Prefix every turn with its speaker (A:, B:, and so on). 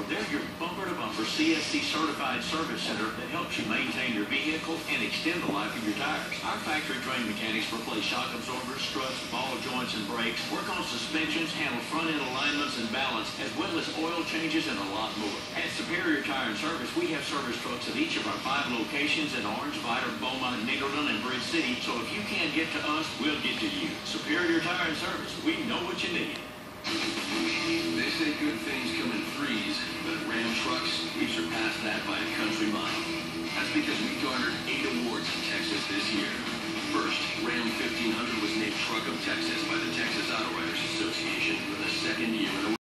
A: They're your bumper-to-bumper CSC certified service center that helps you maintain your vehicle and extend the life of your tires. Our factory-trained mechanics replace shock absorbers, struts, ball joints, and brakes, work on suspensions, handle front-end alignments and balance, as well as oil changes and a lot more. At Superior Tire and Service, we have service trucks at each of our 5 locations in Orange, Vidor, Beaumont, Nederland, and Bridge City. So if you can't get to us, we'll get to you. Superior Tire and Service, we know what you need.
B: They say good things come in threes, but at Ram Trucks, we've surpassed that by a country mile. That's because we garnered 8 awards in Texas this year. First, Ram 1500 was named Truck of Texas by the Texas Auto Writers Association for the 2nd year in a row.